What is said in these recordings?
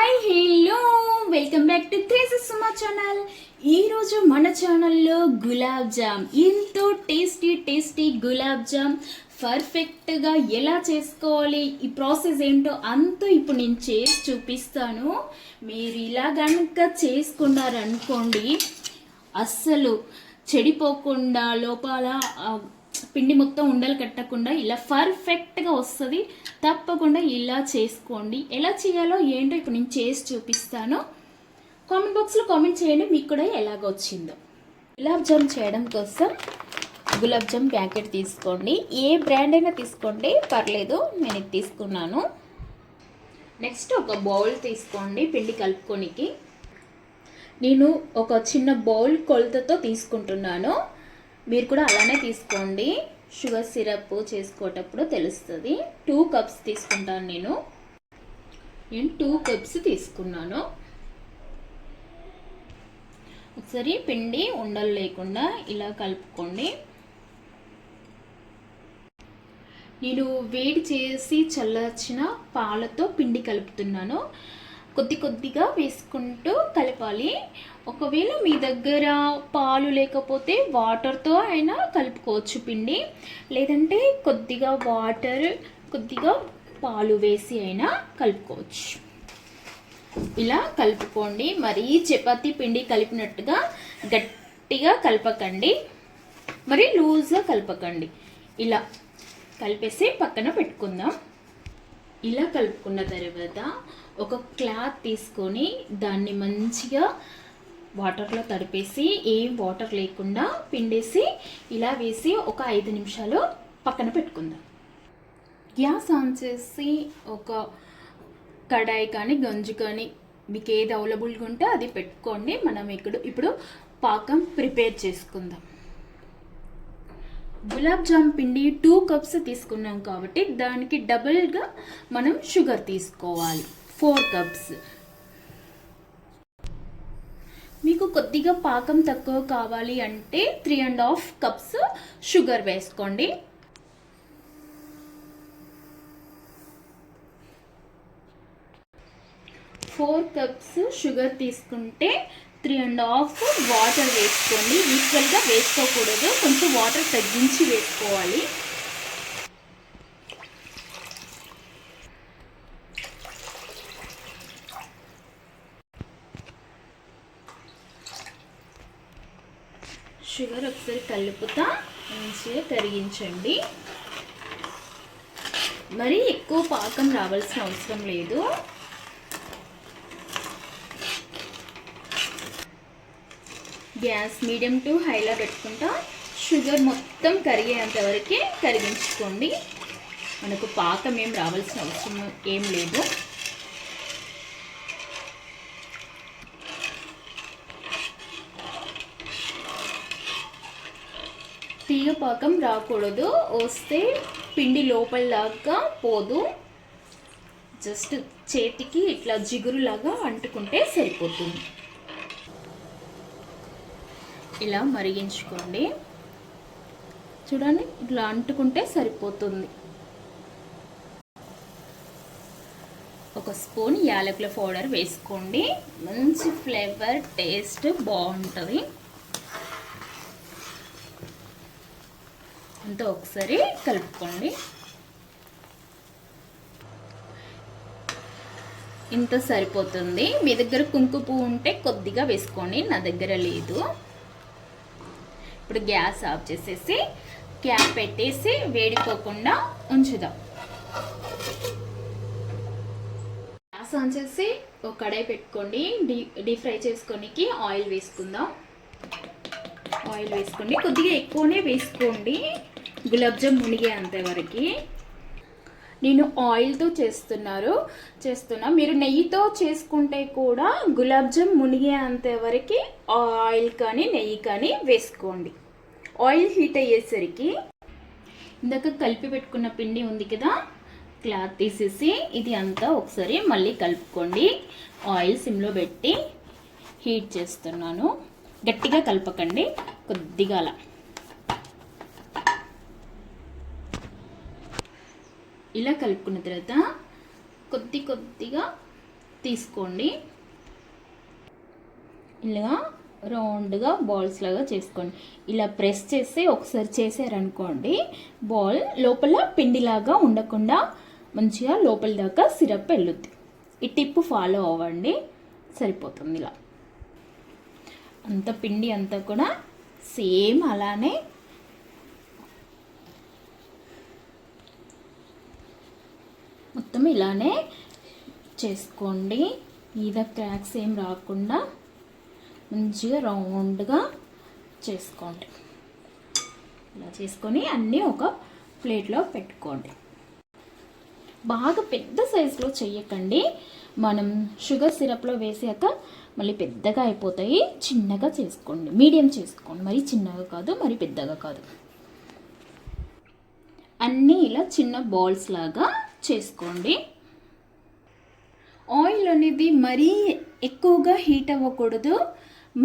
Hi hello welcome back to crazy Suma channel. ఈరోజు మన ఛానల్లో గులాబ్ జామ్, ఎంతో టేస్టీ గులాబ్ జామ్ పర్ఫెక్ట్గా ఎలా చేసుకోవాలి, ఈ ప్రాసెస్ ఏంటో అంతా ఇప్పుడు నేను చేసి చూపిస్తాను. మీరు ఇలా కనుక చేసుకున్నారనుకోండి, అస్సలు చెడిపోకుండా లోపల పిండి మొత్తం ఉండలు కట్టకుండా ఇలా పర్ఫెక్ట్గా వస్తుంది. తప్పకుండా ఇలా చేసుకోండి. ఎలా చేయాలో ఏంటో ఇప్పుడు నేను చేసి చూపిస్తాను. కామెంట్ బాక్స్లో కామెంట్ చేయండి మీకు కూడా ఎలాగ వచ్చిందో. గులాబ్ జామ్ చేయడం కోసం గులాబ్ జామ్ ప్యాకెట్ తీసుకోండి. ఏ బ్రాండ్ అయినా తీసుకోండి, పర్లేదు. నేను ఇది తీసుకున్నాను. నెక్స్ట్ ఒక బౌల్ తీసుకోండి పిండి కలుపుకోనికి. నేను ఒక చిన్న బౌల్ కొలతతో తీసుకుంటున్నాను. మీరు కూడా అలానే తీసుకోండి. షుగర్ సిరప్ చేసుకోవటప్పుడు తెలుస్తుంది. 2 కప్స్ తీసుకుంటాను. నేను 2 కప్స్ తీసుకున్నాను. ఒకసారి పిండి ఉండలు లేకుండా ఇలా కలుపుకోండి. నేను వేడి చేసి చల్లార్చిన పాలతో పిండి కలుపుతున్నాను. కొద్దిగా వేసుకుంటూ కలపాలి. ఒకవేళ మీ దగ్గర పాలు లేకపోతే వాటర్తో అయినా కలుపుకోవచ్చు పిండి, లేదంటే కొద్దిగా వాటర్ కొద్దిగా పాలు వేసి అయినా కలుపుకోవచ్చు. ఇలా కలుపుకోండి. మరీ చపాతీ పిండి కలిపినట్టుగా గట్టిగా కలపకండి, మరి లూజ్గా కలపకండి. ఇలా కలిపేసి పక్కన పెట్టుకుందాం. ఇలా కలుపుకున్న తర్వాత ఒక క్లాత్ తీసుకొని దాన్ని మంచిగా వాటర్లో తడిపేసి, ఏం వాటర్ లేకుండా పిండేసి ఇలా వేసి ఒక 5 నిమిషాలు పక్కన పెట్టుకుందాం. గ్యాస్ ఆన్ చేసి ఒక కడాయి కానీ గంజు కానీ మీకు ఏది అవైలబుల్గా ఉంటే అది పెట్టుకోండి. మనం ఇప్పుడు పాకం ప్రిపేర్ చేసుకుందాం. గులాబ్ జామ్ పిండి 2 కప్స్ తీసుకున్నాం కాబట్టి దానికి డబుల్గా మనం షుగర్ తీసుకోవాలి. 4 కప్స్. మీకు కొద్దిగా పాకం తక్కువ కావాలి అంటే 3.5 కప్స్ షుగర్ వేసుకోండి. ఫోర్ కప్స్ షుగర్ తీసుకుంటే 3.5 వాటర్ వేసుకోండి. ఈక్వల్గా వేసుకోకూడదు, కొంచెం వాటర్ తగ్గించి వేసుకోవాలి. షుగర్ ఒకసారి కలుపుతా మంచిగా కరిగించండి. మరి ఎక్కువ పాకం రావాల్సిన అవసరం లేదు. గ్యాస్ మీడియం టు హైలో పెట్టుకుంటా షుగర్ మొత్తం కరిగేంత వరకే కరిగించుకోండి. మనకు పాకం ఏం రావాల్సిన అవసరం ఏం లేదు. తీగ పాకం రాకూడదు, వస్తే పిండి లోపలలాగా పోదు. జస్ట్ చేతికి ఇట్లా జిగురులాగా అంటుకుంటే సరిపోతుంది. ఇలా మరిగించుకోండి. చూడండి, ఇట్లా అంటుకుంటే సరిపోతుంది. ఒక స్పూన్ యాలకుల పౌడర్ వేసుకోండి. మంచి ఫ్లేవర్, టేస్ట్ బాగుంటుంది. అంతా ఒకసారి కలుపుకోండి. ఇంత సరిపోతుంది. మీ దగ్గర కుంకుమ పువ్వు ఉంటే కొద్దిగా వేసుకోండి, నా దగ్గర లేదు. ఇప్పుడు గ్యాస్ ఆఫ్ చేసేసి క్యాప్ పెట్టేసి వేడిపోకుండా ఉంచుదాం. గ్యాస్ ఆన్ చేసి ఒక కడాయి పెట్టుకోండి. డీప్ ఫ్రై చేసుకోనికి ఆయిల్ వేసుకుందాం. ఆయిల్ వేసుకోండి, కొద్దిగా ఎక్కువనే వేసుకోండి గులాబ్ జామ్ మునిగే అంతవరకు. నేను ఆయిల్తో చేస్తున్నా. మీరు నెయ్యితో చేసుకుంటే కూడా గులాబ్ జామ్ మునిగే అంతవరకు ఆయిల్ కానీ నెయ్యి కానీ వేసుకోండి. ఆయిల్ హీట్ అయ్యేసరికి ఇందాక కలిపి పెట్టుకున్న పిండి ఉంది కదా, క్లాత్ తీసేసి ఇది అంతా ఒకసారి మళ్ళీ కలుపుకోండి. ఆయిల్ సిమ్లో పెట్టి హీట్ చేస్తున్నాను. గట్టిగా కలపకండి, కొద్దిగా అలా. ఇలా కలుపుకున్న తర్వాత కొద్దిగా తీసుకోండి. ఇలా రౌండ్గా బాల్స్ లాగా చేసుకోండి. ఇలా ప్రెస్ చేసి ఒకసారి చేసారనుకోండి, బాల్ లోపల పిండిలాగా ఉండకుండా మంచిగా లోపల దాకా సిరప్ వెళ్ళుద్ది. ఈ టిప్ ఫాలో అవ్వండి, సరిపోతుంది. ఇలా అంత పిండి అంతా కూడా సేమ్ అలానే మొత్తం ఇలానే చేసుకోండి. మీద క్రాక్స్ ఏం రాకుండా మంచిగా రౌండ్గా చేసుకోండి. ఇలా చేసుకొని అన్నీ ఒక ప్లేట్లో పెట్టుకోండి. బాగా పెద్ద సైజులో చెయ్యకండి, మనం షుగర్ సిరప్లో వేసాక మళ్ళీ పెద్దగా అయిపోతాయి. చిన్నగా చేసుకోండి, మీడియం చేసుకోండి, మరి చిన్నగా కాదు మరి పెద్దగా కాదు. అన్నీ ఇలా చిన్న బాల్స్ లాగా చేసుకోండి. ఆయిల్ అనేది మరీ ఎక్కువగా హీట్ అవ్వకూడదు,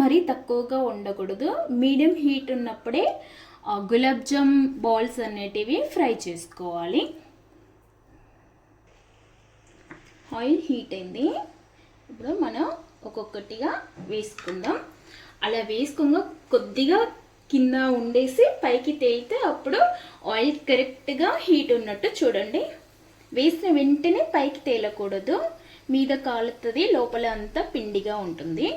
మరీ తక్కువగా ఉండకూడదు. మీడియం హీట్ ఉన్నప్పుడే గులాబ్ జామ్ బాల్స్ అనేటివి ఫ్రై చేసుకోవాలి. ఆయిల్ హీట్ అయింది, ఇప్పుడు మనం ఒక్కొక్కటిగా వేసుకుందాం. అలా వేసుకుంగా కొద్దిగా కింద ఉండేసి పైకి తేలితే అప్పుడు ఆయిల్ కరెక్ట్గా హీట్ ఉన్నట్టు చూడండి. వేసిన వెంటనే పైకి తేలకూడదు, మీద కాలుతుంది, లోపల అంతా పిండిగా ఉంటుంది.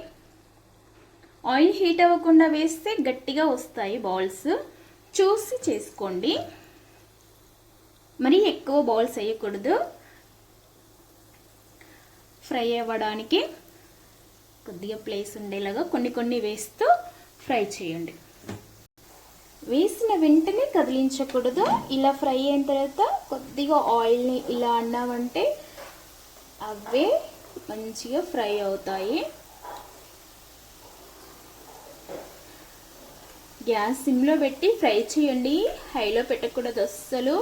ఆయిల్ హీట్ అవ్వకుండా వేస్తే గట్టిగా వస్తాయి బాల్స్, చూసి చేసుకోండి. మరి ఎక్కువ బాల్స్ వేయకూడదు. ఫ్రై అవ్వడానికి కొద్దిగా ప్లేస్ ఉండేలాగా కొన్ని కొన్ని వేస్తూ ఫ్రై చేయండి. వేసిన వెంటనే కదిలించకూడదు. ఇలా ఫ్రై అయిన తర్వాత కొద్దిగా ఆయిల్ని ఇలా అన్నామంటే అవే మంచిగా ఫ్రై అవుతాయి. గ్యాస్ సిమ్లో పెట్టి ఫ్రై చేయండి, హైలో పెట్టకూడదు అస్సలు.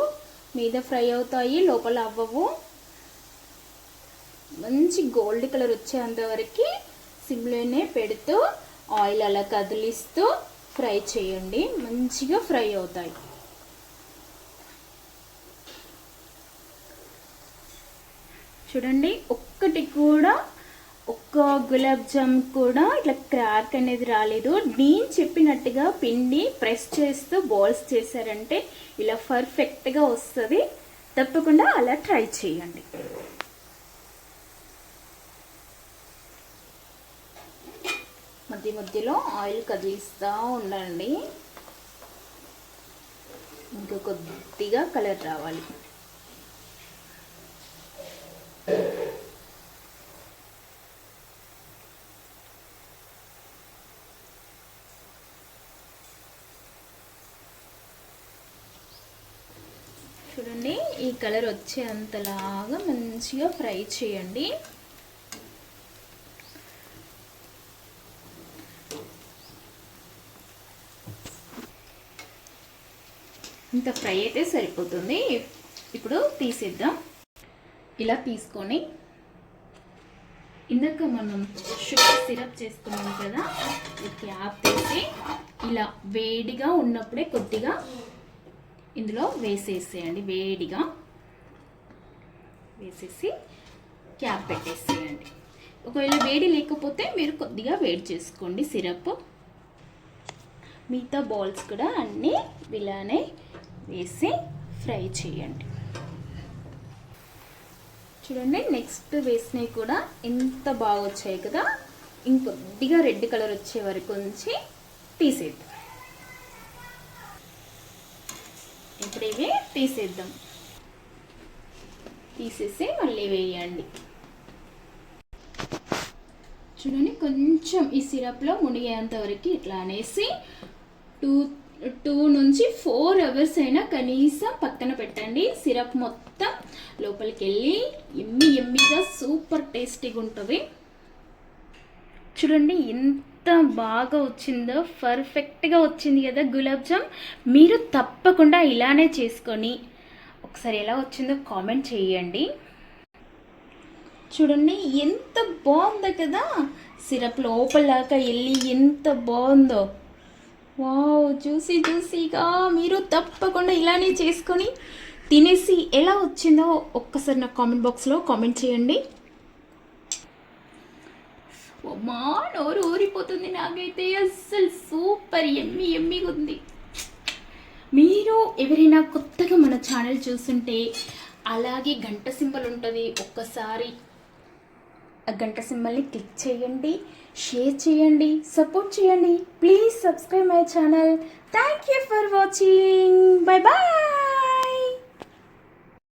మీద ఫ్రై అవుతాయి, లోపల అవ్వవు. మంచి గోల్డ్ కలర్ వచ్చేంత వరకు సిమ్లోనే పెడుతూ ఆయిల్ అలా కదిలిస్తూ ఫ్రై చేయండి, మంచిగా ఫ్రై అవుతాయి. చూడండి, ఒక్కటి కూడా ఒక్క గులాబ్ జామ్ కూడా ఇట్లా క్రాక్ అనేది రాలేదు. నేను చెప్పినట్టుగా పిండి ప్రెస్ చేస్తూ బాల్స్ చేశారంటే ఇలా పర్ఫెక్ట్గా వస్తుంది. తప్పకుండా అలా ట్రై చేయండి. మధ్య మధ్యలో ఆయిల్ కదిలిస్తూ ఉండండి, ఇంకా కొద్దిగా కలర్ రావాలి. చూడండి, ఈ కలర్ వచ్చేంతలాగా మంచిగా ఫ్రై చేయండి. ఇంత ఫ్రై అయితే సరిపోతుంది. ఇప్పుడు తీసేద్దాం. ఇలా తీసుకొని ఇందాక మనం షుగర్ సిరప్ చేసుకున్నాం కదా, ఈ క్యాప్ తీసి ఇలా వేడిగా ఉన్నప్పుడే కొద్దిగా ఇందులో వేసేసేయండి. వేడిగా వేసేసి క్యాప్ పెట్టేసేయండి. ఒకవేళ వేడి లేకపోతే మీరు కొద్దిగా వేడి చేసుకోండి సిరప్. మిగతా బాల్స్ కూడా అన్నీ ఇలానే వేసి ఫ్రై చేయండి. చూడండి, నెక్స్ట్ వేసినవి కూడా ఎంత బాగా వచ్చాయి కదా. ఇంకొద్దిగా రెడ్ కలర్ వచ్చే వరకు ఉంచి తీసేద్దాం. ఇప్పుడు ఇవి తీసేద్దాం. తీసేసి మళ్ళీ వేయండి. చూడండి, కొంచెం ఈ సిరప్లో మునిగేంత వరకు ఇట్లా అనేసి 2 నుంచి 4 అవర్స్ అయినా కనీసం పక్కన పెట్టండి. సిరప్ మొత్తం లోపలికి వెళ్ళి ఎమ్మిగా సూపర్ టేస్టీగా ఉంటుంది. చూడండి ఎంత బాగా వచ్చిందో, పర్ఫెక్ట్గా వచ్చింది కదా గులాబ్ జామ్. మీరు తప్పకుండా ఇలానే చేసుకొని ఒకసారి ఎలా వచ్చిందో కామెంట్ చేయండి. చూడండి ఎంత బాగుందో కదా, సిరప్ లోపలదాకా వెళ్ళి ఎంత బాగుందో. వావ్, జ్యూసీగా. మీరు తప్పకుండా ఇలానే చేసుకొని తినేసి ఎలా వచ్చిందో ఒక్కసారి నా కామెంట్ బాక్స్లో కామెంట్ చేయండి. అమ్మా నోరు ఊరిపోతుంది నాకైతే. అస్సలు సూపర్ ఎమ్మి ఎమ్మిగా ఉంది. మీరు ఎవరైనా కొత్తగా మన ఛానల్ చూస్తుంటే అలాగే గంట సింబల్ ఉంటుంది, ఒక్కసారి ఆ గంట సింబల్ని క్లిక్ చేయండి, షేర్ చేయండి, సపోర్ట్ చేయండి. Please subscribe my channel. Thank you for watching. Bye bye.